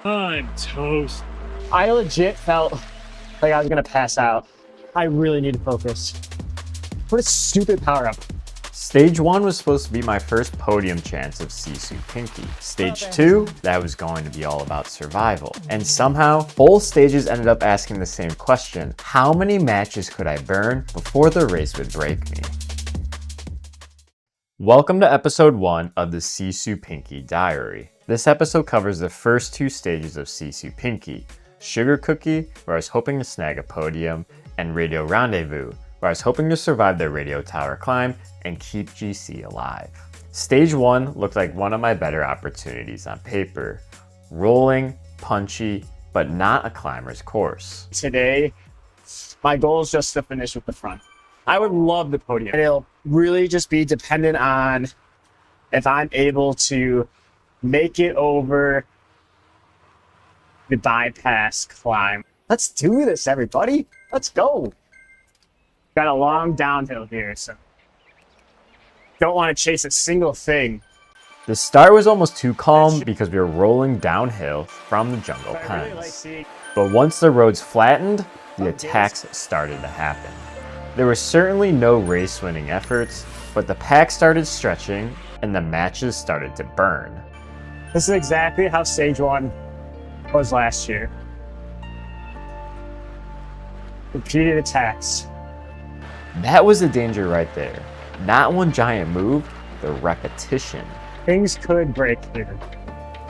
I'm toast. I legit felt like I was gonna pass out. I really need to focus. What a stupid power up. Stage 1 was supposed to be my first podium chance of SISU Pinkki. Stage 2, that was going to be all about survival. And somehow, both stages ended up asking the same question: how many matches could I burn before the race would break me? Welcome to episode 1 of the SISU Pinkki Diary. This episode covers the first 2 stages of SISU Pinkki: Sugar Cookie, where I was hoping to snag a podium, and Radio Rendezvous, where I was hoping to survive the radio tower climb and keep GC alive. Stage 1 looked like one of my better opportunities on paper. Rolling, punchy, but not a climber's course. Today, my goal is just to finish with the front. I would love the podium. And it'll really just be dependent on if I'm able to make it over the bypass climb. Let's do this, everybody. Let's go. Got a long downhill here, so don't want to chase a single thing. The start was almost too calm because we were rolling downhill from the jungle pens. But once the roads flattened, the attacks started to happen. There were certainly no race-winning efforts, but the pack started stretching and the matches started to burn. This is exactly how stage 1 was last year. Repeated attacks. That was the danger right there. Not one giant move, the repetition. Things could break here.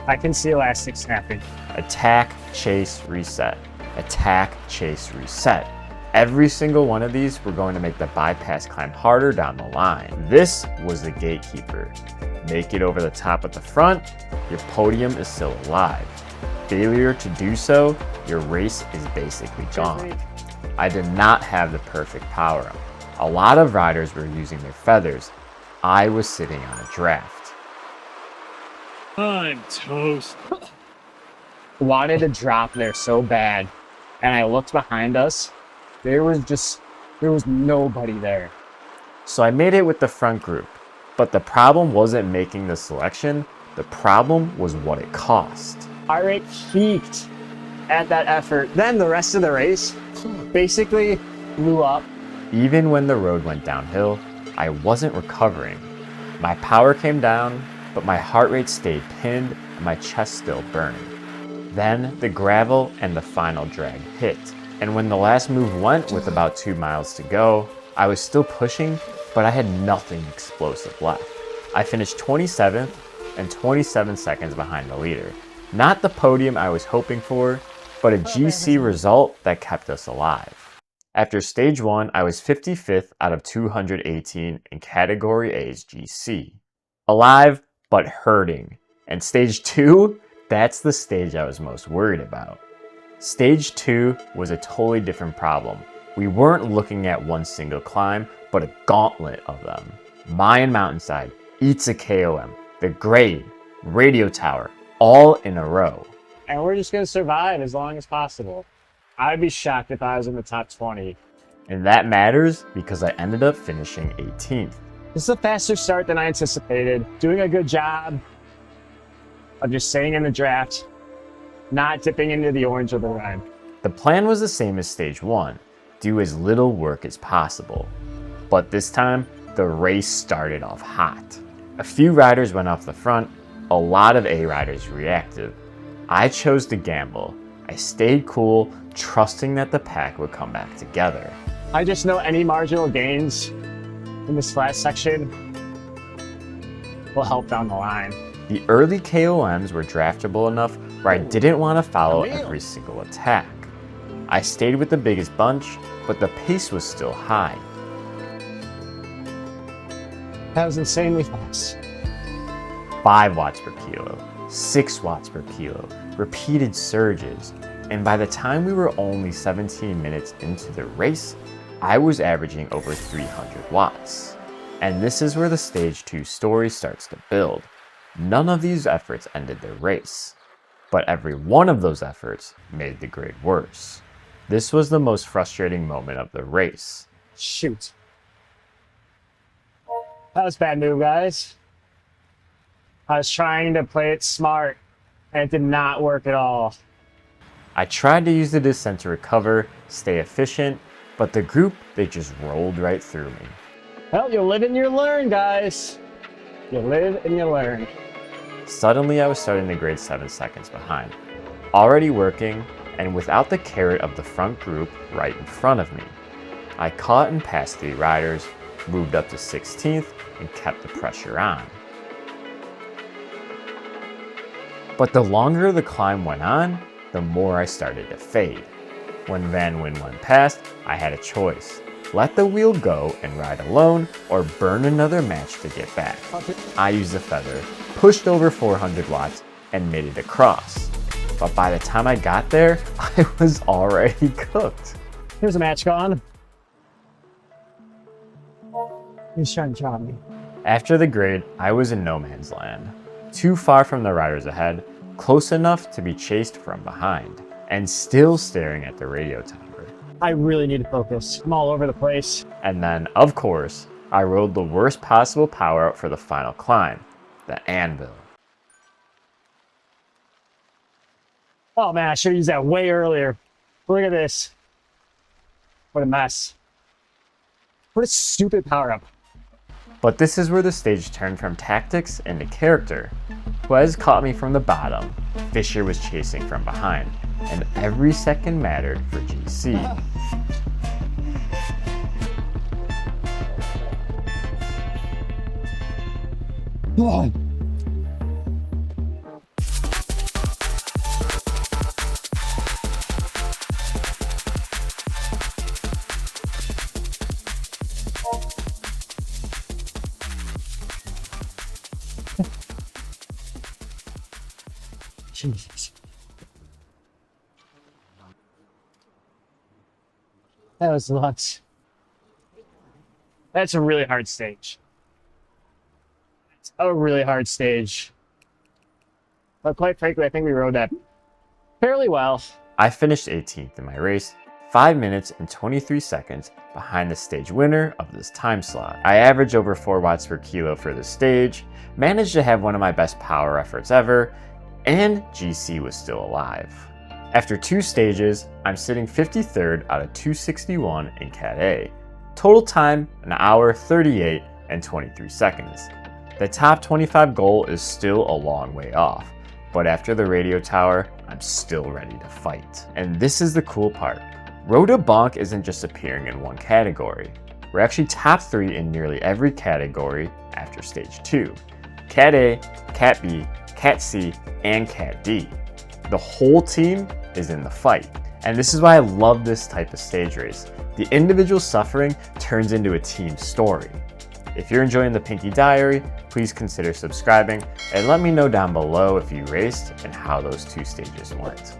I can see elastic snapping. Attack, chase, reset. Attack, chase, reset. Every single one of these were going to make the bypass climb harder down the line. This was the gatekeeper. Make it over the top at the front, your podium is still alive. Failure to do so, your race is basically gone. I did not have the perfect power up. A lot of riders were using their feathers. I was sitting on a draft. I'm toast. Wanted to drop there so bad, and I looked behind us. There was nobody there. So I made it with the front group, but the problem wasn't making the selection. The problem was what it cost. Heart rate peaked at that effort. Then the rest of the race basically blew up. Even when the road went downhill, I wasn't recovering. My power came down, but my heart rate stayed pinned and my chest still burned. Then the gravel and the final drag hit. And when the last move went with about 2 miles to go, I was still pushing, but I had nothing explosive left. I finished 27th and 27 seconds behind the leader. Not the podium I was hoping for, but a GC result that kept us alive. After stage 1, I was 55th out of 218 in category A's GC. Alive, but hurting. And stage 2, that's the stage I was most worried about. Stage 2 was a totally different problem. We weren't looking at one single climb, but a gauntlet of them. Mayan Mountainside, Itza KOM, the grade, radio tower, all in a row. And we're just gonna survive as long as possible. I'd be shocked if I was in the top 20. And that matters because I ended up finishing 18th. This is a faster start than I anticipated. Doing a good job of just staying in the draft, not dipping into the orange or the red. The plan was the same as stage 1, do as little work as possible. But this time, the race started off hot. A few riders went off the front, a lot of A riders reactive. I chose to gamble. I stayed cool, trusting that the pack would come back together. I just know any marginal gains in this flat section will help down the line. The early KOMs were draftable enough where I didn't want to follow every single attack. I stayed with the biggest bunch, but the pace was still high. That was insanely fast. 5 watts per kilo, 6 watts per kilo, repeated surges, and by the time we were only 17 minutes into the race, I was averaging over 300 watts. And this is where the stage 2 story starts to build. None of these efforts ended the race, but every one of those efforts made the grade worse. This was the most frustrating moment of the race. Shoot. That was a bad move, guys. I was trying to play it smart and it did not work at all. I tried to use the descent to recover, stay efficient, but the group, they just rolled right through me. Well, you live and you learn, guys. You live and you learn. Suddenly, I was starting to grade 7 seconds behind, already working, and without the carrot of the front group right in front of me. I caught and passed 3 riders, moved up to 16th, and kept the pressure on. But the longer the climb went on, the more I started to fade. When Van Wyn went past, I had a choice. Let the wheel go and ride alone, or burn another match to get back. I used the feather, pushed over 400 watts, and made it across. But by the time I got there, I was already cooked. Here's a match gone. He's trying to chop me. After the grade, I was in no man's land. Too far from the riders ahead, close enough to be chased from behind, and still staring at the radio tower. I really need to focus. I'm all over the place. And then, of course, I rode the worst possible power up for the final climb, the anvil. Oh man, I should have used that way earlier. Look at this. What a mess. What a stupid power up. But this is where the stage turned from tactics into character. Quez caught me from the bottom, Fisher was chasing from behind, and every second mattered for GC. Jesus. That was nuts. That's a really hard stage. It's a really hard stage. But quite frankly, I think we rode that fairly well. I finished 18th in my race, 5 minutes and 23 seconds behind the stage winner of this time slot. I averaged over 4 watts per kilo for the stage, managed to have one of my best power efforts ever, and GC was still alive. After 2 stages, I'm sitting 53rd out of 261 in Cat A. Total time, 1 hour, 38 and 23 seconds. The top 25 goal is still a long way off, but after the radio tower, I'm still ready to fight. And this is the cool part. Road to Bonk isn't just appearing in one category. We're actually top 3 in nearly every category after stage 2. Cat A, Cat B, Cat C, and Cat D. The whole team is in the fight. And this is why I love this type of stage race. The individual suffering turns into a team story. If you're enjoying the Pinkki Diary, please consider subscribing and let me know down below if you raced and how those 2 stages went.